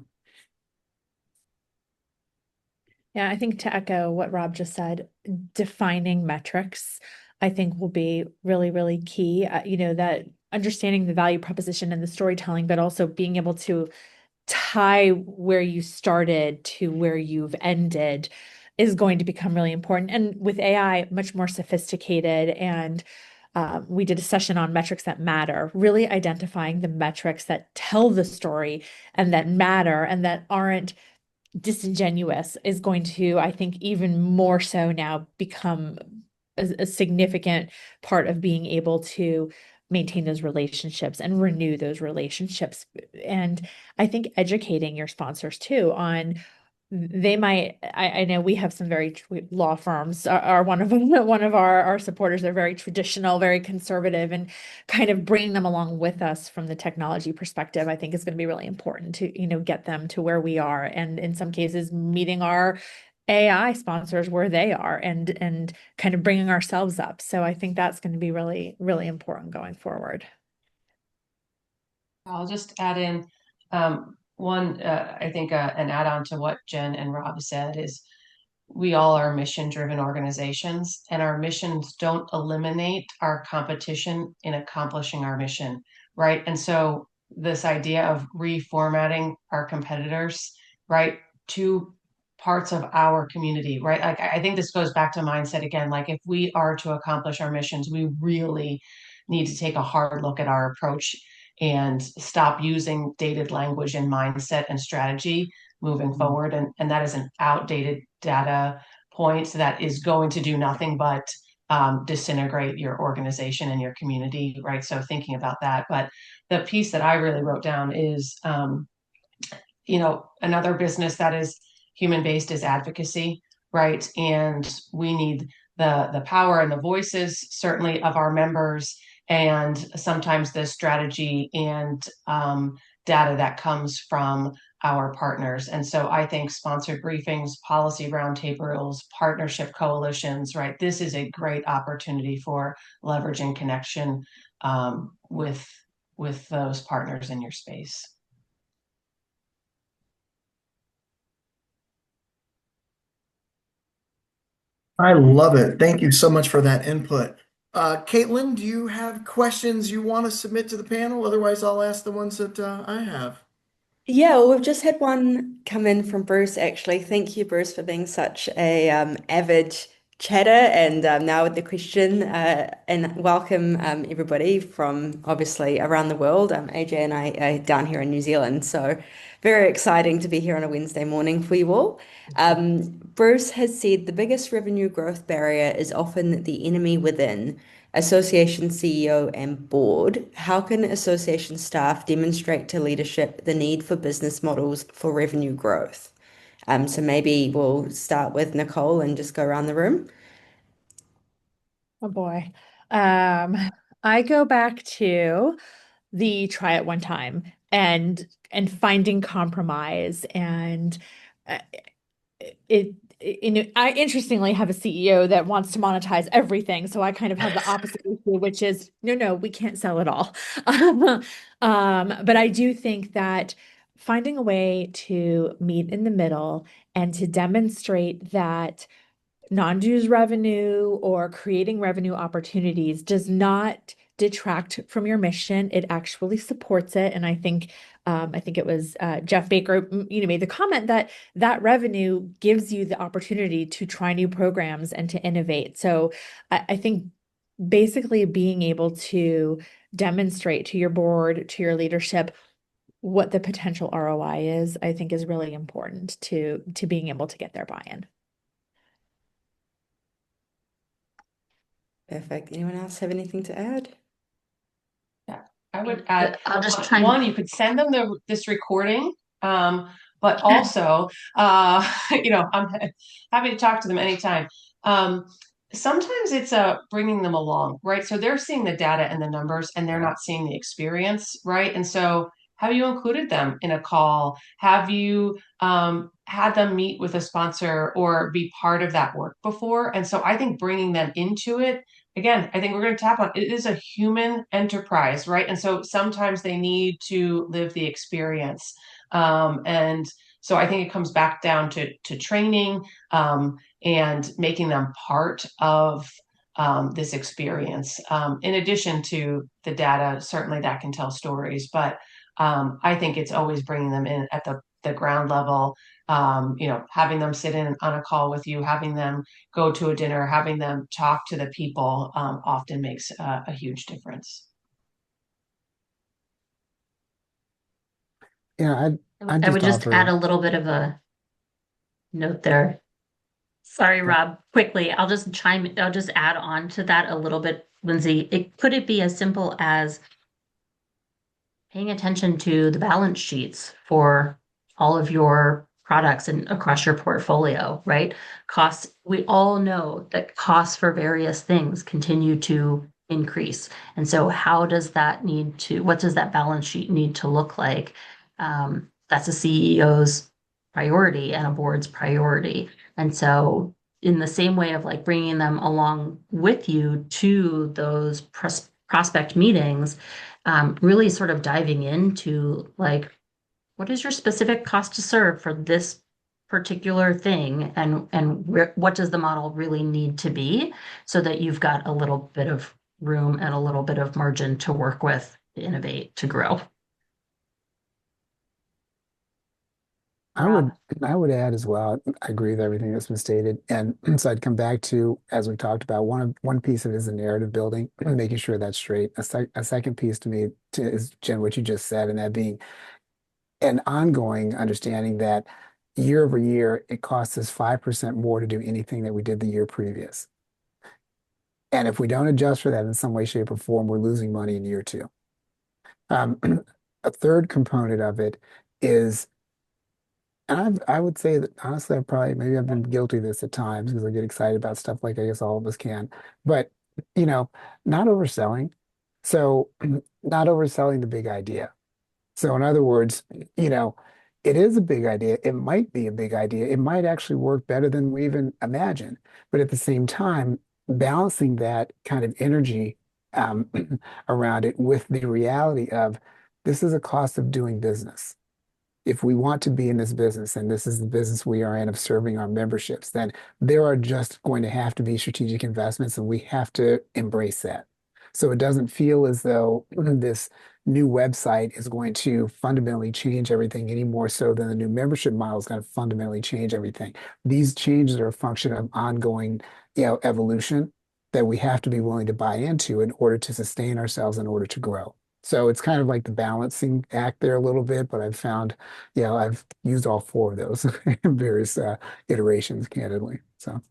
Yeah, I think to echo what Rob just said, defining metrics, I think will be really, really key. That understanding the value proposition and the storytelling, but also being able to tie where you started to where you've ended is going to become really important. And with AI, much more sophisticated. And we did a session on metrics that matter, really identifying the metrics that tell the story and that matter and that aren't disingenuous is going to, I think, even more so now become a significant part of being able to maintain those relationships and renew those relationships. And I think educating your sponsors too on they might I know we have some very law firms are one of them, one of our supporters. They're very traditional, very conservative, and kind of bringing them along with us from the technology perspective, I think is going to be really important to, get them to where we are. And in some cases, meeting our AI sponsors where they are and kind of bringing ourselves up. So I think that's going to be really, really important going forward. I'll just add in one, I think an add-on to what Jen and Rob said is we all are mission-driven organizations, and our missions don't eliminate our competition in accomplishing our mission, right? And so this idea of reformatting our competitors, right, to parts of our community, right? Like I think this goes back to mindset again. Like if we are to accomplish our missions, we really need to take a hard look at our approach and stop using dated language and mindset and strategy moving forward. And that is an outdated data point that is going to do nothing but disintegrate your organization and your community, right? So thinking about that. But the piece that I really wrote down is, another business that is human-based is advocacy, right? And we need the power and the voices, certainly, of our members, and sometimes the strategy and data that comes from our partners. And so I think sponsored briefings, policy roundtables, partnership coalitions, right? This is a great opportunity for leveraging connection with those partners in your space. I love it. Thank you so much for that input. Caitlin, do you have questions you want to submit to the panel? Otherwise, I'll ask the ones that I have. Yeah, well, we've just had one come in from Bruce, actually. Thank you, Bruce, for being such a avid chatter. And now with the question, and welcome everybody from obviously around the world. AJ and I are down here in New Zealand, so very exciting to be here on a Wednesday morning for you all. Bruce has said the biggest revenue growth barrier is often the enemy within association CEO and board. How can association staff demonstrate to leadership the need for business models for revenue growth? So maybe we'll start with Nicole and just go around the room. Oh boy. Um, I go back to the try it one time and finding compromise and uh, I interestingly have a CEO that wants to monetize everything, so I kind of have the opposite issue, which is no, we can't sell it all. But I do think that finding a way to meet in the middle and to demonstrate that non-dues revenue or creating revenue opportunities does not detract from your mission. It actually supports it. And I think it was Jeff Baker, made the comment that that revenue gives you the opportunity to try new programs and to innovate. So I think basically being able to demonstrate to your board, to your leadership, what the potential ROI is, I think is really important to being able to get their buy-in. Perfect. Anyone else have anything to add? Yeah, I would add, I'll just try one, you could send them this recording, but also, I'm happy to talk to them anytime. Sometimes it's bringing them along, right? So they're seeing the data and the numbers, and they're not seeing the experience, right? And so, have you included them in a call? Have you had them meet with a sponsor or be part of that work before? And so, I think bringing them into it. Again, I think we're going to tap on it is a human enterprise, right? And so sometimes they need to live the experience. And so I think it comes back down to training and making them part of this experience. In addition to the data, certainly that can tell stories, but I think it's always bringing them in at the ground level. Having them sit in on a call with you, having them go to a dinner, having them talk to the people often makes a huge difference. Yeah, I'd I would just just add offer. a little bit of a note there. Sorry, Yeah, Rob, quickly, I'll just add on to that a little bit, Lindsay. Could it be as simple as paying attention to the balance sheets for all of your products and across your portfolio, right? Costs, we all know that costs for various things continue to increase. And so what does that balance sheet need to look like? That's a CEO's priority and a board's priority. And so in the same way of like bringing them along with you to those prospect meetings, really sort of diving into like, what is your specific cost to serve for this particular thing, and what does the model really need to be, so that you've got a little bit of room and a little bit of margin to work with, to innovate, to grow. I Rob. would I would add as well. I agree with everything that's been stated, and so I'd come back to, as we talked about, one piece of it is the narrative building, making sure that's straight. A second piece to me is, Jen, what you just said, and that being an ongoing understanding that year over year it costs us 5% more to do anything that we did the year previous. And if we don't adjust for that in some way, shape, or form, we're losing money in year two. Um, a third component of it is, and I would say that honestly, maybe I've been guilty of this at times because I get excited about stuff like I guess all of us can, but you know, not overselling. So not overselling the big idea. So in other words, you know, it is a big idea. It might be a big idea. It might actually work better than we even imagine. But at the same time, balancing that kind of energy um, around it with the reality of this is a cost of doing business. If we want to be in this business, and this is the business we are in of serving our memberships, then there are just going to have to be strategic investments, and we have to embrace that. So it doesn't feel as though this new website is going to fundamentally change everything any more so than the new membership model is going to fundamentally change everything. These changes are a function of ongoing, evolution that we have to be willing to buy into in order to sustain ourselves, in order to grow. So it's kind of like the balancing act there a little bit, but I've found, I've used all four of those in various iterations, candidly. So.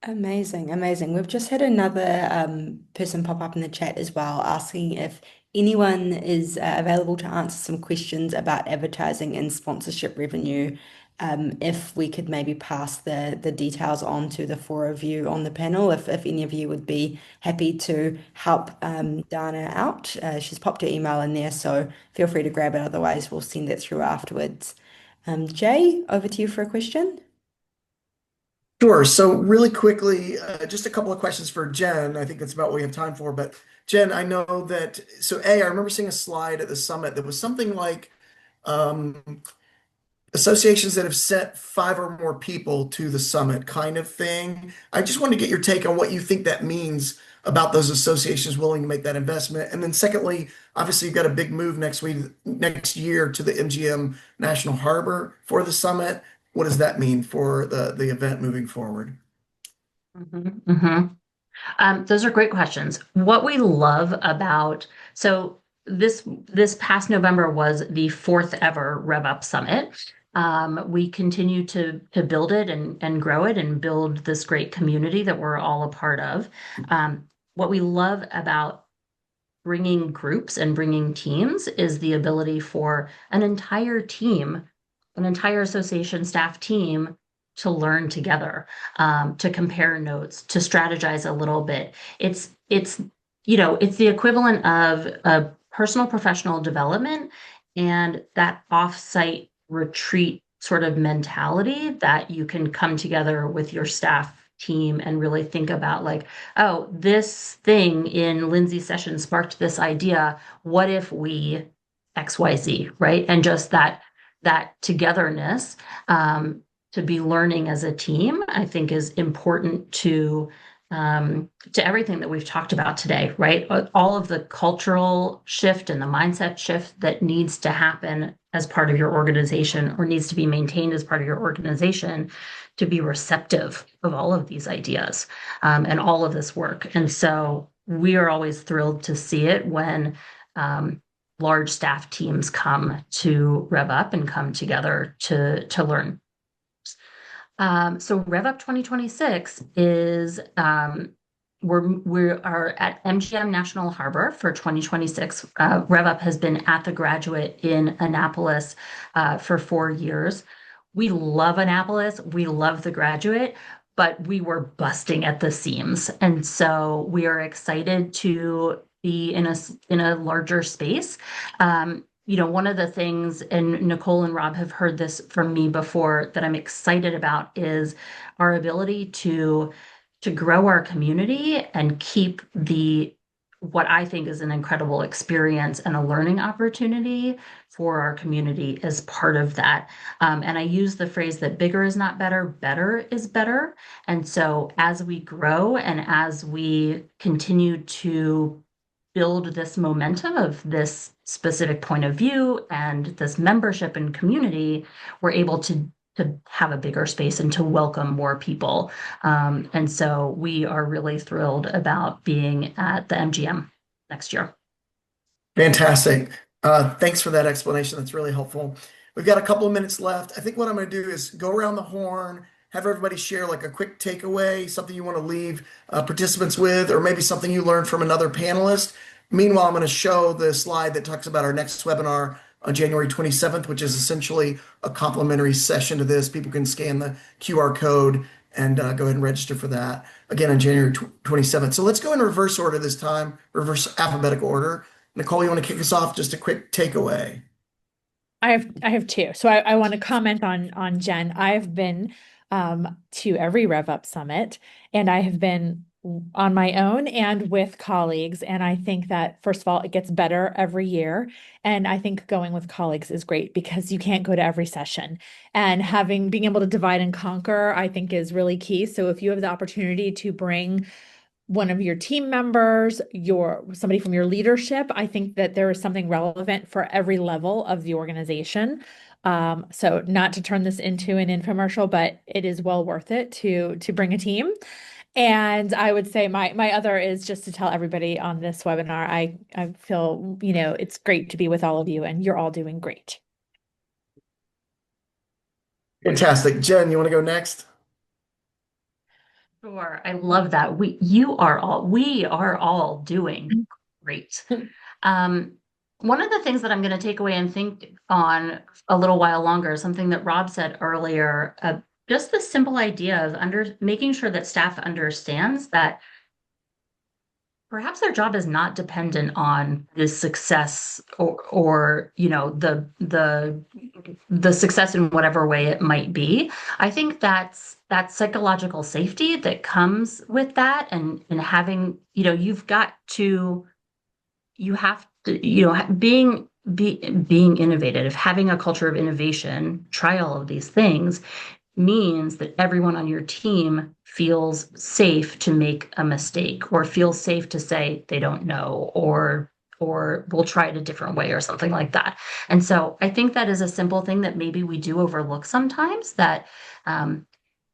Amazing, amazing. We've just had another person pop up in the chat as well, asking if anyone is available to answer some questions about advertising and sponsorship revenue if we could maybe pass the details on to the four of you on the panel, if any of you would be happy to help Dana out. She's popped her email in there, so feel free to grab it. Otherwise, we'll send it through afterwards. Jay, over to you for a question. Sure. So really quickly, just a couple of questions for Jen. I think that's about what we have time for. But Jen, I know that, I remember seeing a slide at the summit that was something like um, associations that have sent 5 or more people to the summit kind of thing. I just wanted to get your take on what you think that means about those associations willing to make that investment. And then secondly, obviously you've got a big move next year to the MGM National Harbor for the summit. What does that mean for the event moving forward? Those are great questions. What we love about, this past November was the 4th ever RevUP Summit. We continue to build it and grow it and build this great community that we're all a part of. What we love about bringing groups and bringing teams is the ability for an entire team, an entire association staff team to learn together, to compare notes, to strategize a little bit. It's the equivalent of a personal professional development and that offsite retreat sort of mentality that you can come together with your staff team and really think about like, oh, this thing in Lindsay's session sparked this idea. What if we XYZ, right? And just that togetherness, to be learning as a team, I think is important to everything that we've talked about today, right? All of the cultural shift and the mindset shift that needs to happen as part of your organization or needs to be maintained as part of your organization to be receptive of all of these ideas, and all of this work. And so we are always thrilled to see it when large staff teams come to RevUp and come together to learn. So RevUp 2026 is we are at MGM National Harbor for 2026. RevUp has been at the Graduate in Annapolis for 4 years. We love Annapolis. We love the Graduate, but we were busting at the seams, and so we are excited to be in a larger space. One of the things, and Nicole and Rob have heard this from me before, that I'm excited about is our ability to grow our community and keep what I think is an incredible experience and a learning opportunity for our community as part of that. And I use the phrase that bigger is not better, better is better. And so as we grow and as we continue to build this momentum of this specific point of view and this membership and community, we're able to have a bigger space and to welcome more people. And so we are really thrilled about being at the MGM next year. Fantastic. Thanks for that explanation. That's really helpful. We've got a couple of minutes left. I think what I'm going to do is go around the horn, have everybody share like a quick takeaway, something you want to leave participants with, or maybe something you learned from another panelist. Meanwhile, I'm going to show the slide that talks about our next webinar on January 27th, which is essentially a complimentary session to this. People can scan the QR code and go ahead and register for that again on January 27th. So let's go in reverse order this time, reverse alphabetical order. Nicole, you want to kick us off? Just a quick takeaway. I have two. So I want to comment on Jen. I've been to every RevUp Summit, and I have been on my own and with colleagues. And I think that, first of all, it gets better every year. And I think going with colleagues is great because you can't go to every session. And being able to divide and conquer, I think is really key. So if you have the opportunity to bring one of your team members, somebody from your leadership, I think that there is something relevant for every level of the organization. So not to turn this into an infomercial, but it is well worth it to bring a team. And I would say my other is just to tell everybody on this webinar, I feel, it's great to be with all of you and you're all doing great. Fantastic. Jen, you want to go next? Sure. I love that. We are all doing great. One of the things that I'm going to take away and think on a little while longer, something that Rob said earlier, just the simple idea of making sure that staff understands that perhaps their job is not dependent on the success or the success in whatever way it might be. I think that's that psychological safety that comes with that, and having, you have to, being innovative, having a culture of innovation, try all of these things means that everyone on your team feels safe to make a mistake, or feels safe to say they don't know, or we'll try it a different way or something like that. And so I think that is a simple thing that maybe we do overlook sometimes, that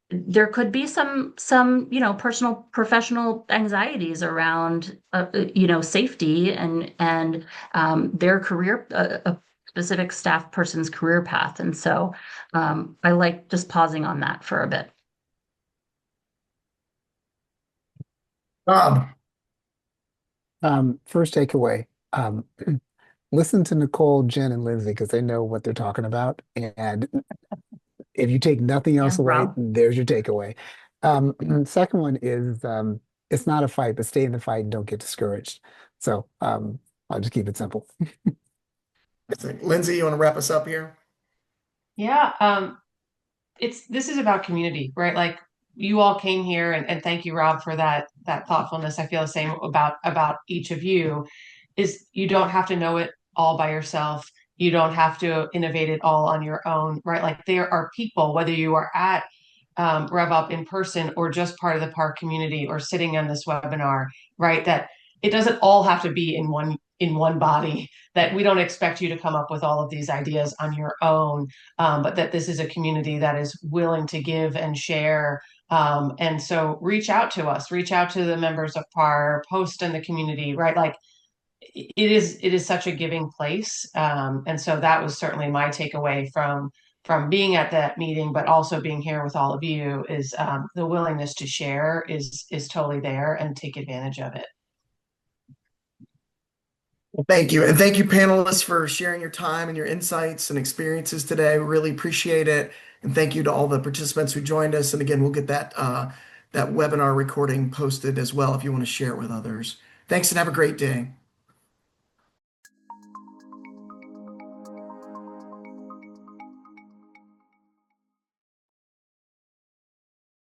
there could be some personal professional anxieties around safety and their career, a specific staff person's career path. And so I like just pausing on that for a bit. Rob. First takeaway, listen to Nicole, Jen, and Lindsay because they know what they're talking about. And if you take nothing else away, Rob. there's your takeaway. Second one is it's not a fight, but stay in the fight and don't get discouraged. So I'll just keep it simple. Lindsay, you want to wrap us up here? Yeah, this is about community, right? Like, you all came here, and thank you, Rob, for that thoughtfulness. I feel the same about each of you. Is you don't have to know it all by yourself. You don't have to innovate it all on your own, right? Like, there are people, whether you are at RevUP in person or just part of the park community or sitting on this webinar, right? That it doesn't all have to be in one body. That we don't expect you to come up with all of these ideas on your own, but that this is a community that is willing to give and share. And so reach out to us, reach out to the members of PAR, post in the community, right? Like, it is such a giving place. And so that was certainly my takeaway from being at that meeting, but also being here with all of you, is the willingness to share is totally there, and take advantage of it. Well, thank you. And thank you, panelists, for sharing your time and your insights and experiences today. We really appreciate it. And thank you to all the participants who joined us. And again, we'll get that webinar recording posted as well if you want to share it with others. Thanks and have a great day.